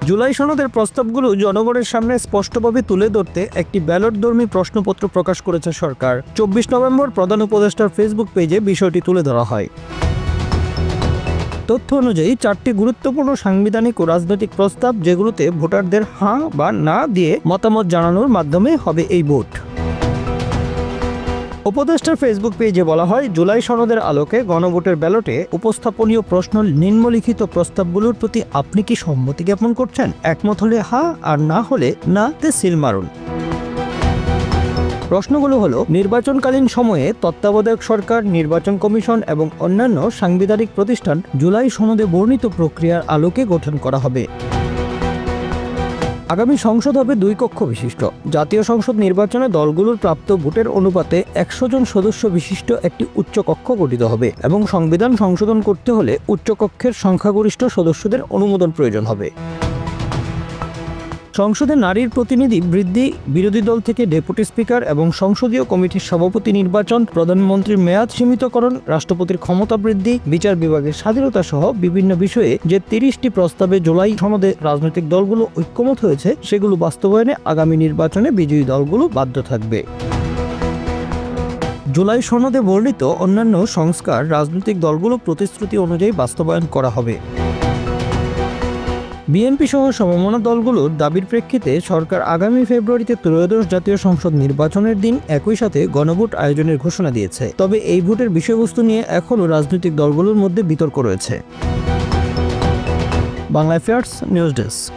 জুলাই সনদের প্রস্তাবগুলো জনগণের সামনে স্পষ্টভাবে তুলে ধরতে একটি ব্যালটধর্মী প্রশ্নপত্র প্রকাশ করেছে সরকার। 24 নভেম্বর প্রধান উপদেষ্টার ফেসবুক পেজে বিষয়টি তুলে ধরা হয়। তথ্য অনুযায়ী 4টি গুরুত্বপূর্ণ সাংবিধানিক ও রাজনৈতিক প্রস্তাব, যেগুলোতে ভোটারদের হ্যাঁ বা না দিয়ে মতামত জানানোর মাধ্যমে হবে এই ভোট। উপদেষ্টার ফেসবুক পেজে বলা হয়, জুলাই সনদের আলোকে গণভোটের ব্যালটে উপস্থাপনীয় প্রশ্ন নিম্নলিখিত প্রস্তাবগুলোর প্রতি আপনি কি সম্মতি জ্ঞাপন করছেন? একমত হলে হ্যাঁ, আর না হলে না তে সিল মারুন। প্রশ্নগুলো হলো, নির্বাচনকালীন সময়ে তত্ত্বাবধায়ক সরকার, নির্বাচন কমিশন এবং অন্যান্য সাংবিধানিক প্রতিষ্ঠান জুলাই সনদে বর্ণিত প্রক্রিয়ার আলোকে গঠন করা হবে। আগামী সংসদ হবে 2 কক্ষ বিশিষ্ট। জাতীয় সংসদ নির্বাচনে দলগুলোর প্রাপ্ত ভোটের অনুপাতে 100 জন সদস্য বিশিষ্ট একটি উচ্চ কক্ষ গঠিত হবে এবং সংবিধান সংশোধন করতে হলে উচ্চ কক্ষের সংখ্যাগরিষ্ঠ সদস্যদের অনুমোদন প্রয়োজন হবে। সংসদে নারীর প্রতিনিধি বৃদ্ধি, বিরোধী দল থেকে ডেপুটি স্পিকার এবং সংসদীয় কমিটির সভাপতি নির্বাচন, প্রধানমন্ত্রীর মেয়াদ সীমিতকরণ, রাষ্ট্রপতির ক্ষমতা বৃদ্ধি, বিচার বিভাগের স্বাধীনতা সহ বিভিন্ন বিষয়ে যে 30টি প্রস্তাবে জুলাই সনদে রাজনৈতিক দলগুলো ঐক্যমত হয়েছে, সেগুলো বাস্তবায়নে আগামী নির্বাচনে বিজয়ী দলগুলো বাধ্য থাকবে। জুলাই সনদে বর্ণিত অন্যান্য সংস্কার রাজনৈতিক দলগুলো প্রতিশ্রুতি অনুযায়ী বাস্তবায়ন করা হবে। বিএনপি সহ সমমনা দলগুলোর দাবির প্রেক্ষিতে সরকার আগামী ফেব্রুয়ারিতে ত্রয়োদশ জাতীয় সংসদ নির্বাচনের দিন একই সাথে গণভোট আয়োজনের ঘোষণা দিয়েছে। তবে এই ভোটের বিষয়বস্তু নিয়ে এখনও রাজনৈতিক দলগুলোর মধ্যে বিতর্ক রয়েছে। Bangla affairs news desk.